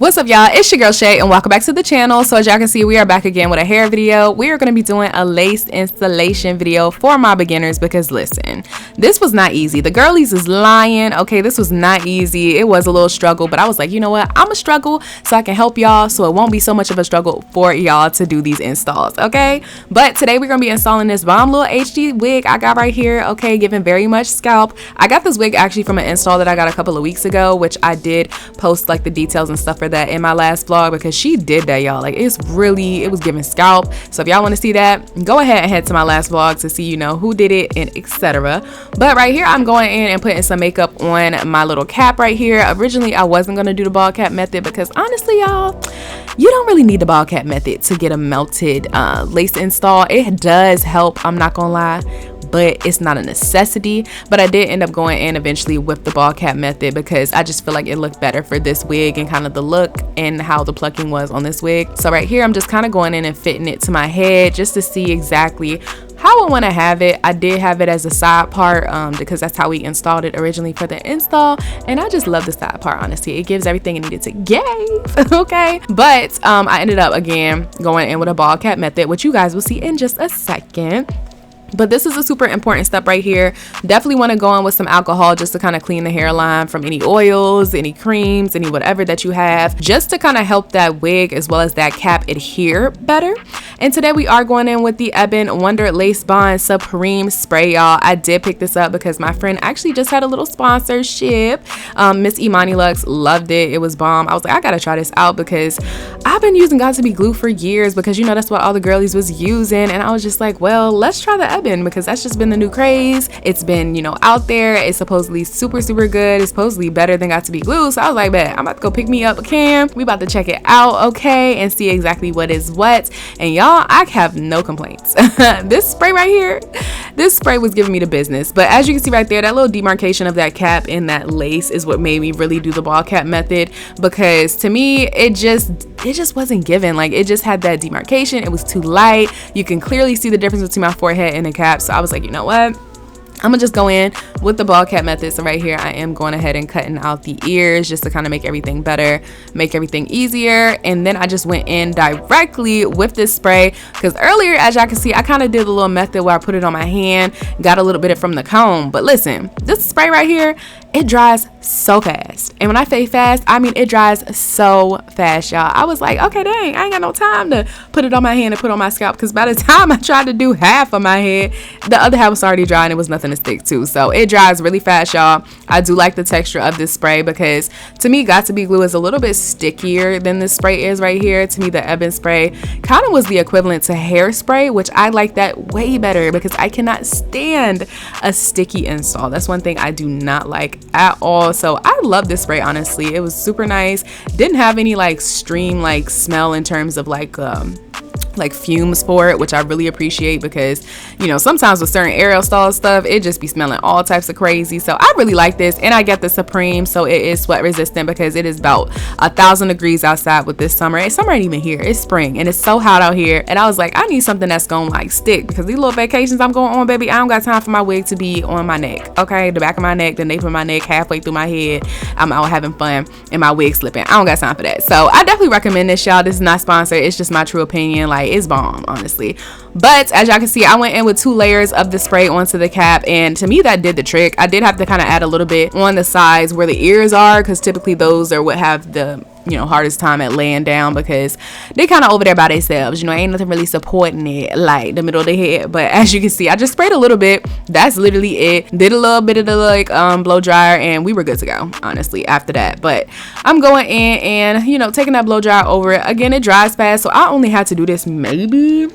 What's up, y'all? It's your girl Shay and welcome back to the channel. So as y'all can see, we are back again with a hair video. We are going to be doing a lace installation video for my beginners because listen, this was not easy. The girlies is lying. Okay, this was not easy. It was a little struggle, but I was like, you know what? I'm a struggle so I can help y'all so it won't be so much of a struggle for y'all to do these installs, okay? But today we're going to be installing this bomb little HD wig I got right here, okay? Giving very much scalp. I got this wig actually from an install that I got a couple of weeks ago, which I did post like the details and stuff for that in my last vlog because she did that, y'all. Like it was giving scalp. So if y'all want to see that, go ahead and head to my last vlog to see, you know, who did it and etc. But right here I'm going in and putting some makeup on my little cap right here. Originally I wasn't going to do the ball cap method because honestly, y'all, you don't really need the ball cap method to get a melted lace install. It does help, I'm not gonna lie, but it's not a necessity. But I did end up going in eventually with the ball cap method because I just feel like it looked better for this wig and kind of the look and how the plucking was on this wig. So right here I'm just kind of going in and fitting it to my head just to see exactly how I want to have it. I did have it as a side part because that's how we installed it originally for the install, and I just love the side part. Honestly, it gives everything it needed to give. Okay, but I ended up again going in with a ball cap method, which you guys will see in just a second. But this is a super important step right here. Definitely want to go in with some alcohol just to kind of clean the hairline from any oils, any creams, any whatever that you have, just to kind of help that wig as well as that cap adhere better. And today we are going in with the EBIN Wonder Lace Bond Supreme Spray, y'all. I did pick this up because my friend actually just had a little sponsorship. Miss Imani Lux loved it. It was bomb. I was like, I gotta try this out because I've been using Got to Be Glue for years because, you know, that's what all the girlies was using. And I was just like, well, let's try the EBIN because that's just been the new craze. It's been, you know, out there. It's supposedly super good. It's supposedly better than Got to Be Glue. So I was like, bet, I'm about to go pick me up a can. We about to check it out, okay, and see exactly what is what. And y'all, I have no complaints. This spray right here, this spray was giving me the business. But as you can see right there, that little demarcation of that cap and that lace is what made me really do the ball cap method, because to me it just wasn't given. Like, it just had that demarcation. It was too light. You can clearly see the difference between my forehead and the cap. So I was like, you know what, I'm gonna just go in with the ball cap method. So right here I am going ahead and cutting out the ears just to kind of make everything better, make everything easier. And then I just went in directly with this spray because earlier, as y'all can see, I kind of did a little method where I put it on my hand, got a little bit of it from the comb. But listen, this spray right here, it dries so fast. And when I say fast, I mean it dries so fast, y'all. I was like, okay, dang, I ain't got no time to put it on my hand and put it on my scalp, because by the time I tried to do half of my head, the other half was already dry and it was nothing to stick to. So it dries really fast, y'all. I do like the texture of this spray because to me, Got to Be Glue is a little bit stickier than this spray is right here. To me, the EBIN spray kind of was the equivalent to hairspray, which I like that way better because I cannot stand a sticky install. That's one thing I do not like at all. So I love this spray, honestly. It was super nice. Didn't have any like stream like smell in terms of like fumes for it, which I really appreciate because, you know, sometimes with certain aerosol stuff, it just be smelling all types of crazy. So I really like this, and I get the Supreme, so it is sweat resistant because it is about 1,000 degrees outside with this summer. Summer ain't even here, it's spring and it's so hot out here. And I was like, I need something that's gonna like stick because these little vacations I'm going on, baby, I don't got time for my wig to be on my neck, okay? The back of my neck, the nape of my neck, halfway through my head, I'm out having fun and my wig slipping. I don't got time for that. So I definitely recommend this, y'all. This is not sponsored, it's just my true opinion. Like, it's bomb, honestly. But as y'all can see, I went in with 2 layers of the spray onto the cap, and to me that did the trick. I did have to kind of add a little bit on the sides where the ears are because typically those are what have the, you know, hardest time at laying down because they kind of over there by themselves, you know, ain't nothing really supporting it like the middle of the head. But as you can see, I just sprayed a little bit. That's literally it. Did a little bit of the like blow dryer and we were good to go, honestly, after that. But I'm going in and, you know, taking that blow dryer over it. Again, it dries fast, so I only had to do this maybe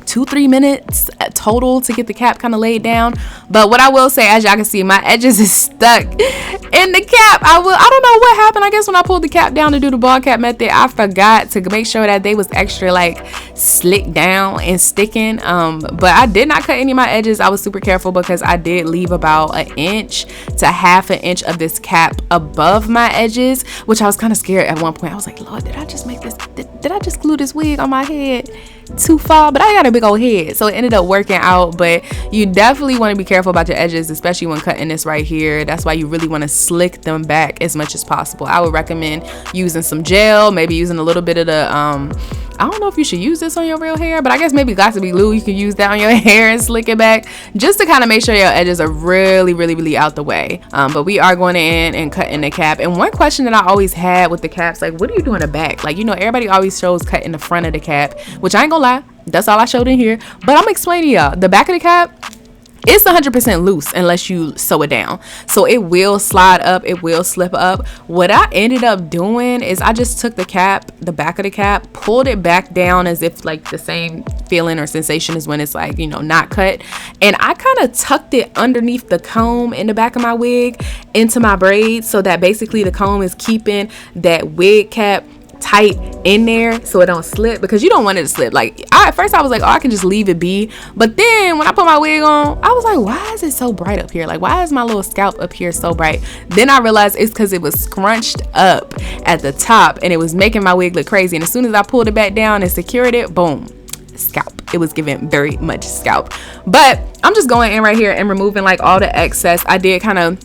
2-3 minutes total to get the cap kind of laid down. But what I will say, as y'all can see, my edges is stuck in the cap. I don't know what happened. I guess when I pulled the cap down to do the ball cap method, I forgot to make sure that they was extra like slick down and sticking. But I did not cut any of my edges. I was super careful because I did leave about 1 inch to 1/2 inch of this cap above my edges, which I was kind of scared at one point. I was like, Lord, did I just make this, did I just glue this wig on my head too far? But I got a big old head, so it ended up working out. But you definitely want to be careful about your edges, especially when cutting this right here. That's why you really want to slick them back as much as possible. I would recommend using some gel, maybe using a little bit of the I don't know if you should use this on your real hair, but I guess maybe Got to Be glue, you can use that on your hair and slick it back, just to kind of make sure your edges are really out the way. But we are going in and cutting the cap. And one question that I always had with the caps, like, what do you do in the back? Like, you know, everybody always shows cutting the front of the cap, which I ain't gonna lie, that's all I showed in here. But I'm explaining to y'all, the back of the cap, it's 100% loose unless you sew it down, so it will slide up, it will slip up. What I ended up doing is I just took the cap, the back of the cap, pulled it back down as if like the same feeling or sensation as when it's like, you know, not cut, and I kind of tucked it underneath the comb in the back of my wig into my braids, so that basically the comb is keeping that wig cap tight in there so it don't slip, because you don't want it to slip. Like, at first I was like, oh, I can just leave it be, but then when I put my wig on, I was like, why is it so bright up here? Like, why is my little scalp up here so bright? Then I realized it's because it was scrunched up at the top and it was making my wig look crazy. And as soon as I pulled it back down and secured it, boom, scalp. It was giving very much scalp. But I'm just going in right here and removing like all the excess. I did kind of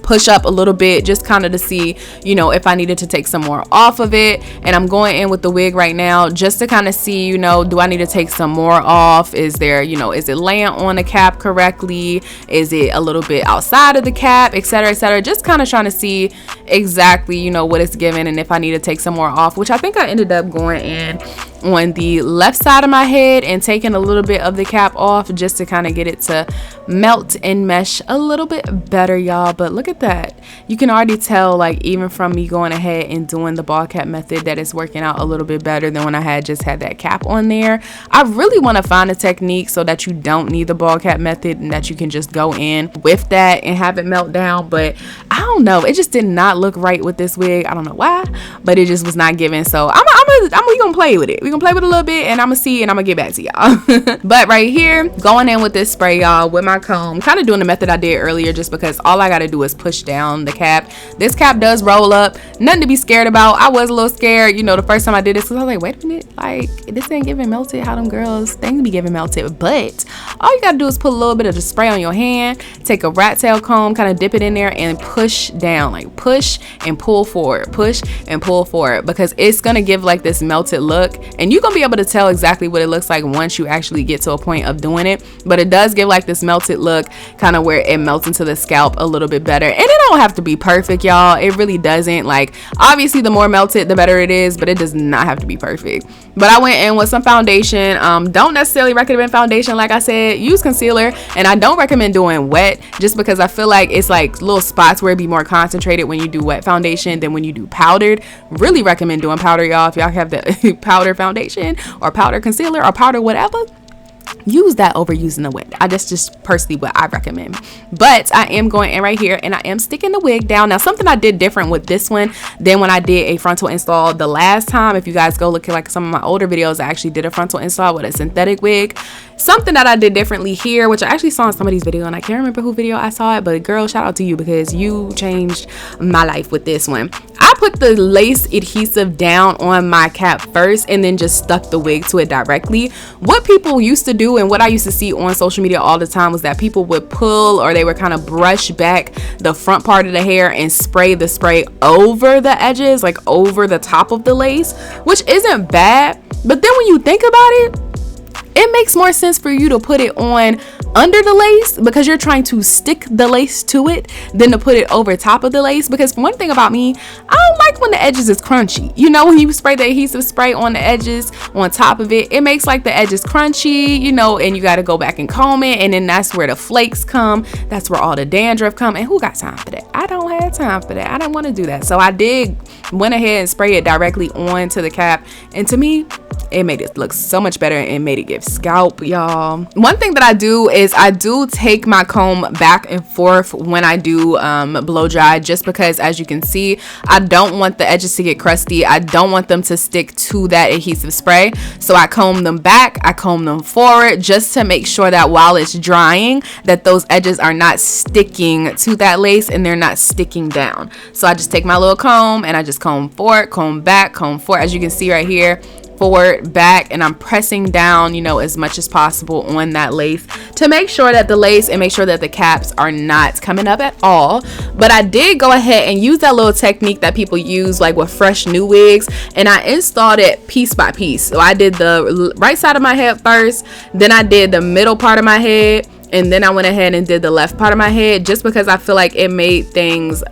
push up a little bit just kind of to see, you know, if I needed to take some more off of it. And I'm going in with the wig right now just to kind of see, you know, do I need to take some more off? Is there, you know, is it laying on the cap correctly? Is it a little bit outside of the cap, etc., etc.? Just kind of trying to see exactly, you know, what it's giving and if I need to take some more off, which I think I ended up going in on the left side of my head and taking a little bit of the cap off just to kind of get it to melt and mesh a little bit better, y'all. But look at that, you can already tell, like, even from me going ahead and doing the ball cap method, that it's working out a little bit better than when I had just had that cap on there. I really want to find a technique so that you don't need the ball cap method and that you can just go in with that and have it melt down. But I don't know, it just did not look right with this wig. I don't know why, but it just was not giving. So we gonna play with it. We gonna play with it a little bit and I'm gonna see and I'm gonna get back to y'all. But right here, going in with this spray, y'all, with my comb, kind of doing the method I did earlier, just because all I gotta do is push down the cap. This cap does roll up, nothing to be scared about. I was a little scared, you know, the first time I did this, because I was like, wait a minute, like, this ain't giving melted how them girls things be giving melted. But all you gotta do is put a little bit of the spray on your hand, take a rat tail comb, kind of dip it in there and push down, like push and pull forward, push and pull forward, because it's gonna give like this melted look, and you're gonna be able to tell exactly what it looks like once you actually get to a point of doing it. But it does give like this melted look, kind of where it melts into the scalp a little bit better. And it don't have to be perfect, y'all. It really doesn't. Like, obviously the more melted the better it is, but it does not have to be perfect. But I went in with some foundation. Don't necessarily recommend foundation, like I said. Use concealer, and I don't recommend doing wet, just because I feel like it's like little spots where it be more concentrated when you do wet foundation than when you do powdered. Really recommend doing powder, y'all. If y'all have the powder foundation or powder concealer or powder whatever, use that over using the wet. That's just personally what I recommend. But I am going in right here and I am sticking the wig down. Now, something I did different with this one than when I did a frontal install the last time, if you guys go look at like some of my older videos, I actually did a frontal install with a synthetic wig. Something that I did differently here, which I actually saw in somebody's video, and I can't remember who video I saw it, but girl, shout out to you, because you changed my life with this one. I put the lace adhesive down on my cap first and then just stuck the wig to it directly. What people used to do and what I used to see on social media all the time was that people would pull, or they would kind of brush back the front part of the hair and spray the spray over the edges, like over the top of the lace, which isn't bad. But then when you think about it, it makes more sense for you to put it on under the lace, because you're trying to stick the lace to it, than to put it over top of the lace. Because one thing about me, I don't like when the edges is crunchy. You know, when you spray the adhesive spray on the edges on top of it, it makes like the edges crunchy, you know, and you got to go back and comb it, and then that's where the flakes come, that's where all the dandruff come, and who got time for that? I don't have time for that. I don't want to do that. So I went ahead and spray it directly onto the cap, and to me, it made it look so much better and made it give scalp, y'all. One thing that I do is I do take my comb back and forth when I do blow dry, just because, as you can see, I don't want the edges to get crusty. I don't want them to stick to that adhesive spray. So I comb them back, I comb them forward, just to make sure that while it's drying, that those edges are not sticking to that lace and they're not sticking down. So I just take my little comb and I just comb forward, comb back, comb forward. As you can see right here, forward, back, and I'm pressing down, you know, as much as possible on that lace to make sure that the lace and make sure that the caps are not coming up at all. But I did go ahead and use that little technique that people use like with fresh new wigs, and I installed it piece by piece. So I did the right side of my head first, then I did the middle part of my head, and then I went ahead and did the left part of my head, just because I feel like it made things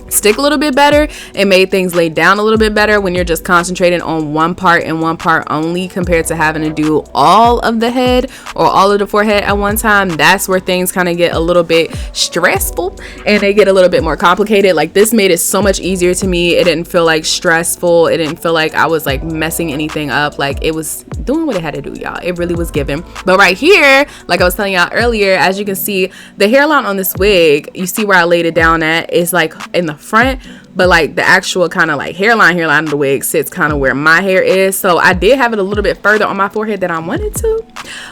stick a little bit better. It made things lay down a little bit better when you're just concentrating on one part and one part only, compared to having to do all of the head or all of the forehead at one time. That's where things kind of get a little bit stressful and they get a little bit more complicated. Like, this made it so much easier to me. It didn't feel like stressful. It didn't feel like I was like messing anything up. Like, it was doing what it had to do, y'all. It really was given. But right here, like I was telling y'all earlier, as you can see, the hairline on this wig, you see where I laid it down at, is like in the front, but like the actual kind of like hairline of the wig sits kind of where my hair is. So I did have it a little bit further on my forehead than I wanted to,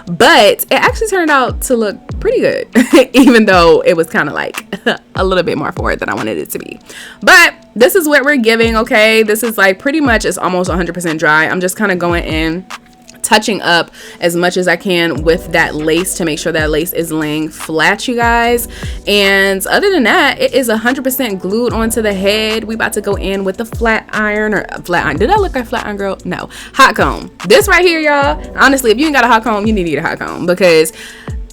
but it actually turned out to look pretty good even though it was kind of like a little bit more forward than I wanted it to be. But this is what we're giving. Okay, this is like pretty much, it's almost 100% dry. I'm just kind of going in, touching up as much as I can with that lace to make sure that lace is laying flat, you guys. And other than that, it is 100% glued onto the head. We about to go in with the flat iron, or flat iron. Did I look like flat iron girl? No, hot comb. This right here, y'all, honestly, if you ain't got a hot comb, you need to get a hot comb, because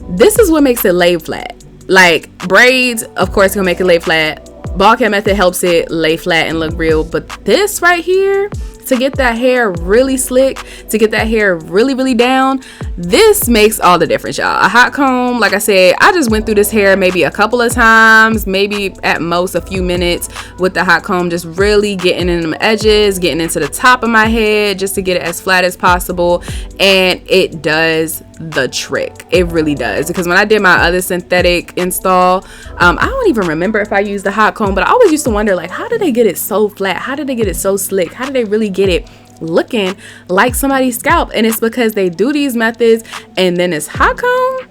this is what makes it lay flat. Like, braids, of course, gonna make it lay flat. Ball cap method helps it lay flat and look real, but this right here, to get that hair really slick, to get that hair really, really down, this makes all the difference, y'all. A hot comb, like I said, I just went through this hair maybe a couple of times, maybe at most a few minutes with the hot comb, just really getting in them edges, getting into the top of my head, just to get it as flat as possible. And it does the trick. It really does, because when I did my other synthetic install, I don't even remember if I used the hot comb, but I always used to wonder, like, how did they get it so flat? How did they get it so slick? How did they really get it looking like somebody's scalp? And it's because they do these methods, and then this hot comb,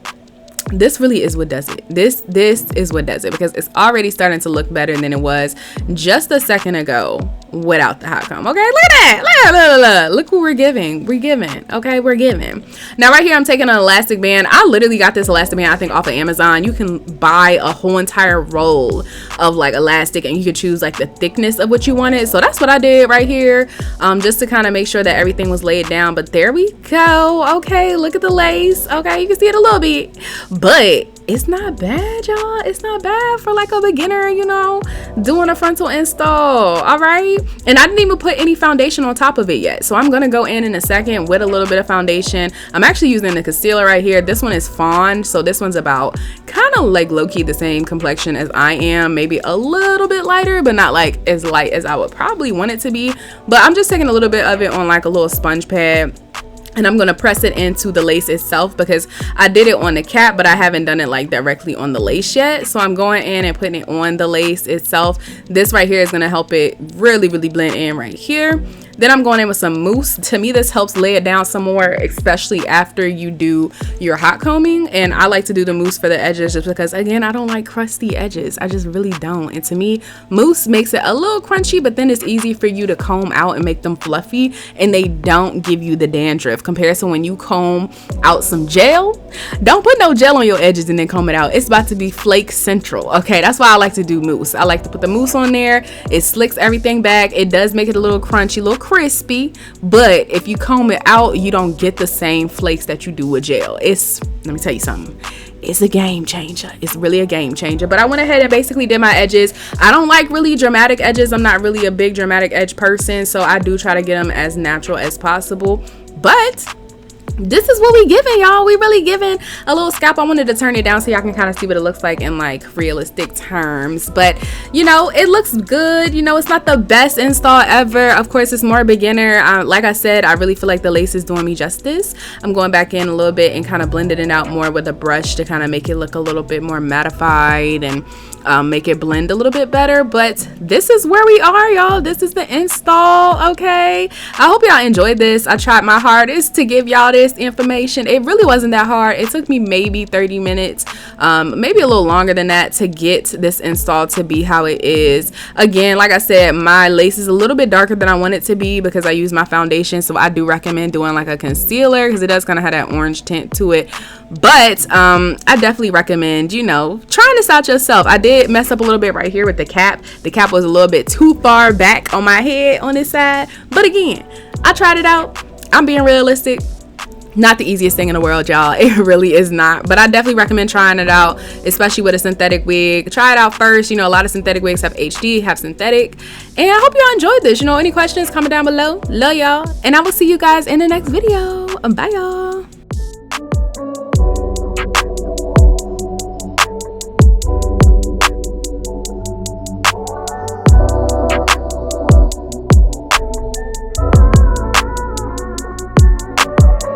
this really is what does it. This is what does it, because it's already starting to look better than it was just a second ago without the hot comb. Okay, look at that. Look what we're giving. Okay, we're giving. Now right here, I'm taking an elastic band. I literally got this elastic band, I think, off of Amazon. You can buy a whole entire roll of like elastic, and you can choose like the thickness of what you wanted. So that's what I did right here, just to kind of make sure that everything was laid down. But there we go. Okay, look at the lace. Okay, you can see it a little bit, but it's not bad, y'all. It's not bad for like a beginner, you know, doing a frontal install. All right, and I didn't even put any foundation on top of it yet, so I'm gonna go in a second with a little bit of foundation. I'm actually using the concealer right here. This one is Fawn, so this one's about kind of like low-key the same complexion as I am, maybe a little bit lighter, but not like as light as I would probably want it to be. But I'm just taking a little bit of it on like a little sponge pad, and I'm going to press it into the lace itself, because I did it on the cap, but I haven't done it like directly on the lace yet. So I'm going in and putting it on the lace itself. This right here is going to help it really, really blend in right here. Then I'm going in with some mousse. To me, this helps lay it down some more, especially after you do your hot combing. And I like to do the mousse for the edges, just because, again, I don't like crusty edges. I just really don't. And to me, mousse makes it a little crunchy, but then it's easy for you to comb out and make them fluffy, and they don't give you the dandruff. Compared to when you comb out some gel, don't put no gel on your edges and then comb it out. It's about to be flake central. Okay, that's why I like to do mousse. I like to put the mousse on there. It slicks everything back. It does make it a little crunchy, a little crispy, but if you comb it out, you don't get the same flakes that you do with gel. Let me tell you something, it's a game changer. It's really a game changer. But I went ahead and basically did my edges. I don't like really dramatic edges. I'm not really a big dramatic edge person, so I do try to get them as natural as possible. But this is what we giving, y'all. We really giving a little scalp. I wanted to turn it down so y'all can kind of see what it looks like in like realistic terms, but you know, it looks good. You know, it's not the best install ever. Of course, it's more beginner. Like I said, I really feel like the lace is doing me justice. I'm going back in a little bit and kind of blending it out more with a brush to kind of make it look a little bit more mattified and make it blend a little bit better. But this is where we are, y'all. This is the install. Okay, I hope y'all enjoyed this. I tried my hardest to give y'all this information. It really wasn't that hard. It took me maybe 30 minutes, maybe a little longer than that, to get this install to be how it is. Again, like I said, my lace is a little bit darker than I want it to be because I use my foundation, so I do recommend doing like a concealer because it does kind of have that orange tint to it. But I definitely recommend, you know, trying this out yourself. I did mess up a little bit right here with the cap. The cap was a little bit too far back on my head on this side, but again, I tried it out. I'm being realistic. Not the easiest thing in the world, y'all. It really is not. But I definitely recommend trying it out, especially with a synthetic wig. Try it out first. You know, a lot of synthetic wigs have HD, have synthetic. And I hope y'all enjoyed this. You know, any questions, comment down below. Love y'all. And I will see you guys in the next video. Bye, y'all.